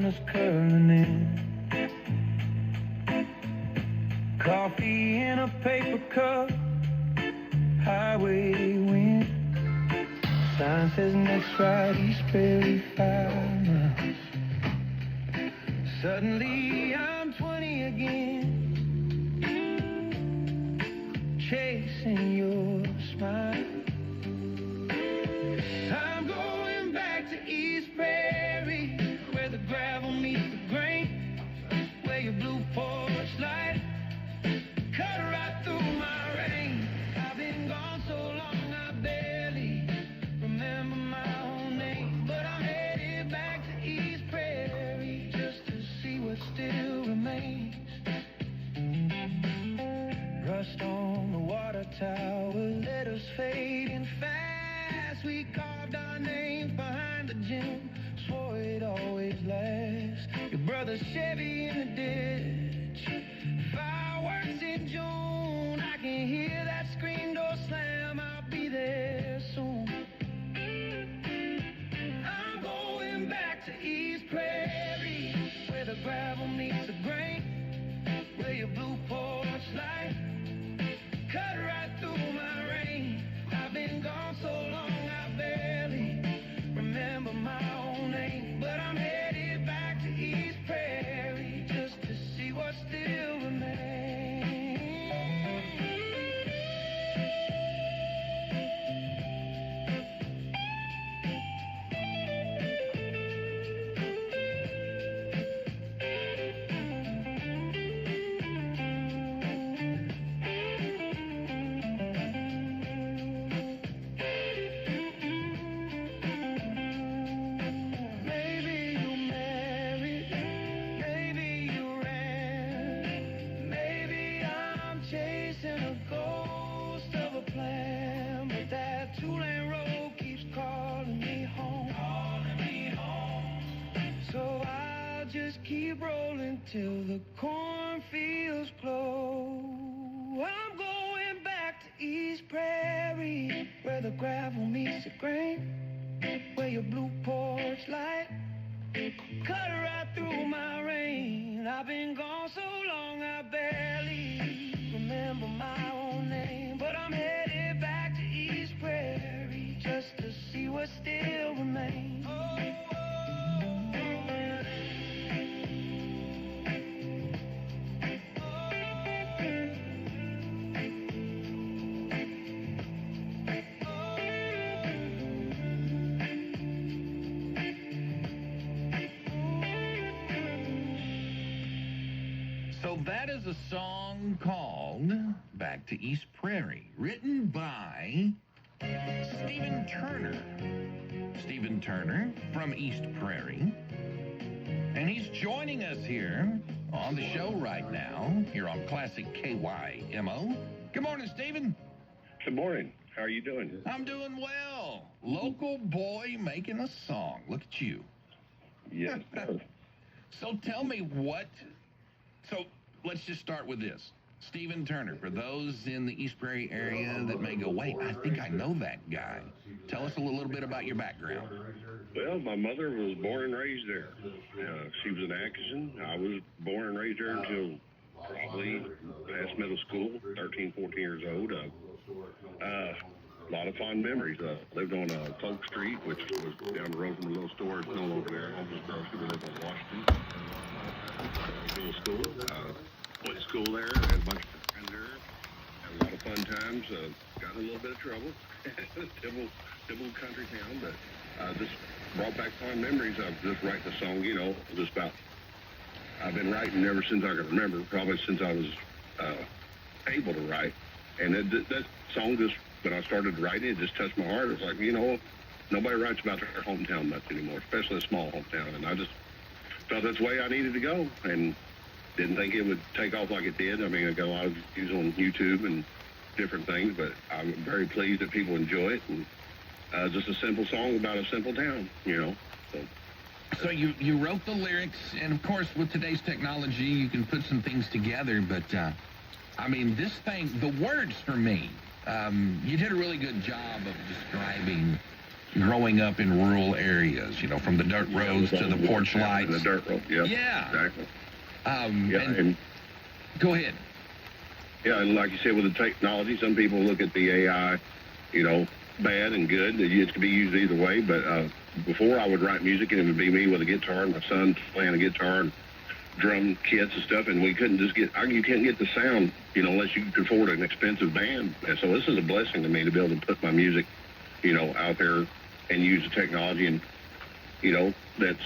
is curling in. Coffee in a paper cup, highway wind. Sign says next right, East Prairie 5 miles. Suddenly I'm 20 again, chasing your smile. I'm going back to East Prairie, where the gravel meets the grain, where your blue porch light cut right through my rain. I've been gone so long I barely remember my own name, but I'm headed back to East Prairie just to see what still remains. Rust on the water tower, letters fading fast. We carved our names behind the gym, swore it'd always last. Your brother's Chevy in the ditch, fireworks in June. I can hear that screen door slam, I'll be there soon. I'm going back to East Prairie, where the gravel meets the grain, where your blue porch light cut right through my rain. I've been gone so long I barely remember my own name, but I'm headed back to East Prairie just to see what still remains. Keep rolling till the cornfields glow. I'm going back to East Prairie, where the gravel meets the grain, where your blue porch light cut right through my rain. I've been gone so long I barely remember my own name, but I'm headed back to East Prairie just to see what still remains. So that is a song called Back to East Prairie, written by Stephen Turner. Stephen Turner from East Prairie. And he's joining us here on the show right now, here on Classic KYMO. Good morning, Stephen. Good morning. How are you doing? I'm doing well. Local boy making a song. Look at you. Yes, sir. So tell me so let's just start with this. Stephen Turner, for those in the East Prairie area that may go, wait, I think I know that guy. Tell us a little bit about your background. Well, my mother was born and raised there. She was in Atkinson. I was born and raised there until probably past middle school, 13, 14 years old. A lot of fond memories. Lived on Polk Street, which was down the road from a little store. It's no longer there. Homeless grocery. We lived on Washington. Middle school. Went to school there. Had a bunch of friends there. Had a lot of fun times. Got in a little bit of trouble. Typical country town, but just brought back fond memories. I was just writing a song, just about. I've been writing ever since I can remember, probably since I was able to write. And that song just, when I started writing, it just touched my heart. It was like, nobody writes about their hometown much anymore, especially a small hometown. And I just felt that's the way I needed to go, and didn't think it would take off like it did. I mean, I got a lot of views on YouTube and different things, but I'm very pleased that people enjoy it. And just a simple song about a simple town, So you wrote the lyrics, and of course, with today's technology, you can put some things together, but this thing, the words for me, you did a really good job of describing growing up in rural areas, from the dirt roads to the porch lights. The dirt road, yeah. Exactly. And go ahead. Yeah, and like you said, with the technology, some people look at the AI, bad and good. It could be used either way, but before I would write music, and it would be me with a guitar and my son playing a guitar and drum kits and stuff, and we couldn't just you can't get the sound, unless you could afford an expensive band. And so this is a blessing to me to be able to put my music, out there and use the technology, and, that's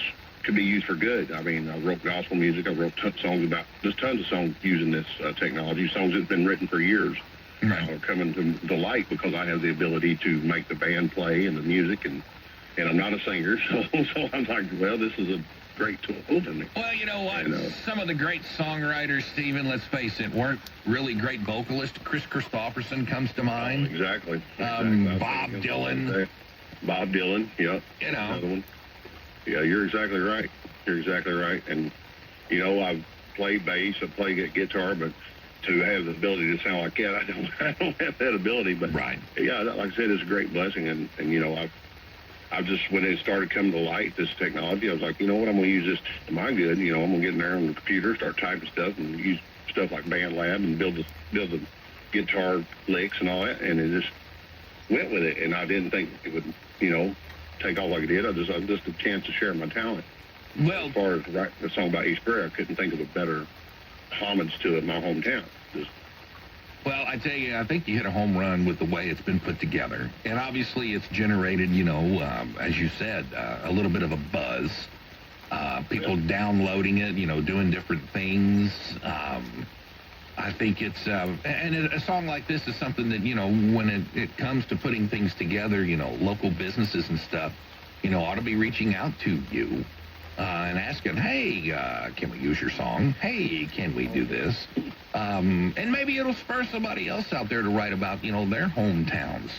could be used for good. I mean, I wrote gospel music. I wrote tons of songs using this technology, songs that's been written for years. Right. Are coming to light because I have the ability to make the band play and the music, and I'm not a singer, so I'm like, well, this is a great tool to me. Well, you know what? Some of the great songwriters, Stephen, let's face it, weren't really great vocalists. Chris Christopherson comes to mind. Oh, exactly. Bob Dylan. Bob Dylan, yeah. Another one. Yeah, you're exactly right. And, I've played bass, I play guitar, but to have the ability to sound like that, I don't have that ability. But right. Yeah, like I said, it's a great blessing, and I've just, when it started coming to light, this technology, I was like, you know what, I'm going to use this to my good. I'm going to get in there on the computer, start typing stuff, and use stuff like BandLab and build the guitar licks and all that, and it just went with it. And I didn't think it would, take off like it did. I just a chance to share my talent. Well, as far as writing a song about East Prairie, I couldn't think of a better homage to it, my hometown. Well, I tell you, I think you hit a home run with the way it's been put together. And obviously it's generated, as you said, a little bit of a buzz. People downloading it, doing different things. I think it's, and a song like this is something that, when it comes to putting things together, local businesses and stuff, ought to be reaching out to you. And asking, hey, can we use your song? Hey, can we do this? And maybe it'll spur somebody else out there to write about, their hometowns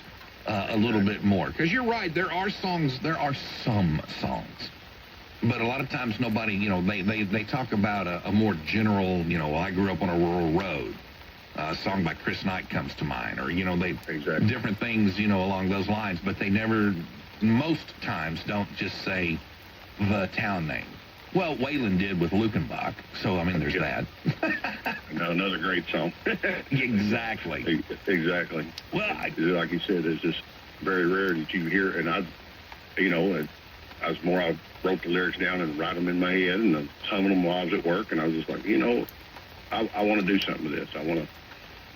a little bit more. Because you're right, there are some songs. But a lot of times nobody, they talk about a more general, I grew up on a rural road. A song by Chris Knight comes to mind. Or, exactly. different things, along those lines. But they never, most times, don't just say the town name. Well, Waylon did with Lukenbach, so, there's that. Another great song. Exactly. Exactly. Well, like you said, it's just very rare that you hear, and I wrote the lyrics down and write them in my head, and I'm humming them while I was at work, and I was just like, I want to do something with this. I want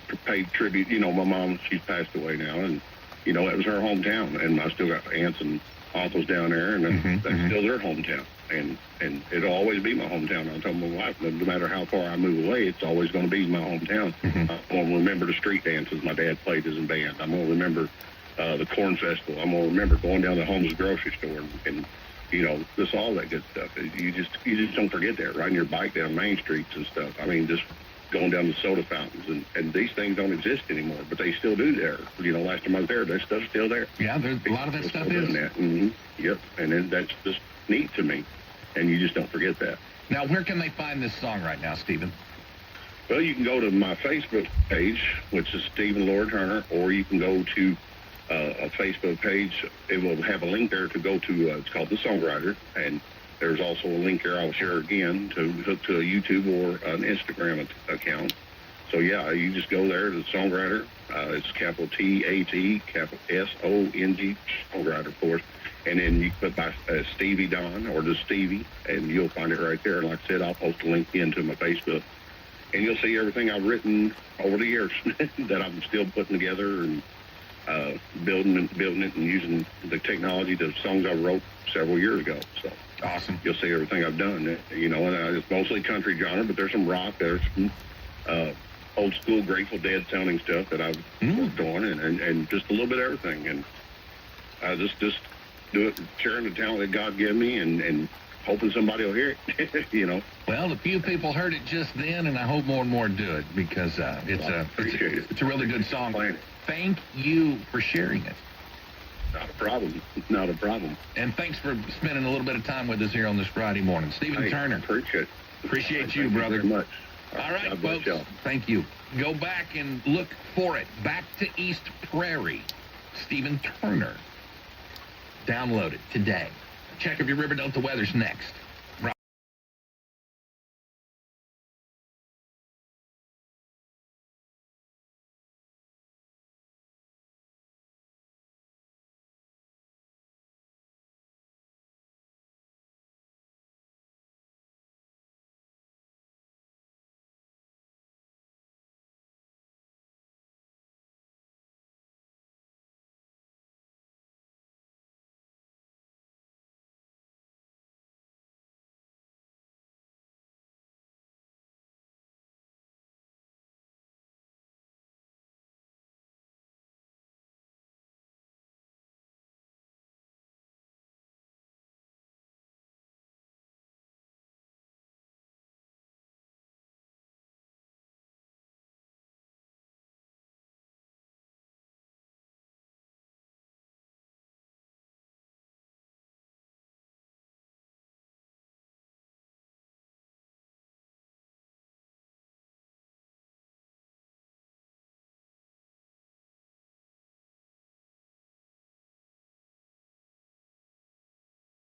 to pay tribute. My mom, she's passed away now, and, it was her hometown, and I still got aunts and uncles down there, and that's still their hometown. And it'll always be my hometown. I told my wife, no matter how far I move away, it's always going to be my hometown. I'm going to remember the street dances my dad played as a band. I'm going to remember the corn festival. I'm going to remember going down to Holmes grocery store and just all that good stuff. You just don't forget that, riding your bike down main streets and stuff. Just going down the soda fountains, and these things don't exist anymore, but they still do there. Last time I was there, that stuff's still there. Yeah, there's a lot of that stuff is. Yep, and then that's just neat to me, and you just don't forget that. Now, where can they find this song right now, Stephen? Well, you can go to my Facebook page, which is Stephen Lord Turner, or you can go to a Facebook page. It will have a link there to go to, it's called The Songwriter, and there's also a link there I'll share again to hook to a YouTube or an Instagram account. So, yeah, you just go there to The Songwriter. It's capital T-A-T, capital S-O-N-G, Songwriter, of course. And then you put by Stevie Don or just Stevie, and you'll find it right there. And like I said, I'll post a link into my Facebook. And you'll see everything I've written over the years that I'm still putting together and building it and using the technology, the songs I wrote several years ago. So awesome. You'll see everything I've done. And it's mostly country genre, but there's some rock, there's some old school Grateful Dead sounding stuff that I've worked on, and just a little bit of everything. And I just do it, sharing the talent that God gave me, and hoping somebody will hear it. Well, a few people heard it just then, and I hope more and more do it, because it's a really good song. Thank you for sharing it. Not a problem. And thanks for spending a little bit of time with us here on this Friday morning. Stephen Turner. Appreciate you, brother. Thank you very much. All right, folks. Thank you. Go back and look for it. Back to East Prairie. Stephen Turner. Download it today. Check if your River Delta weather's next.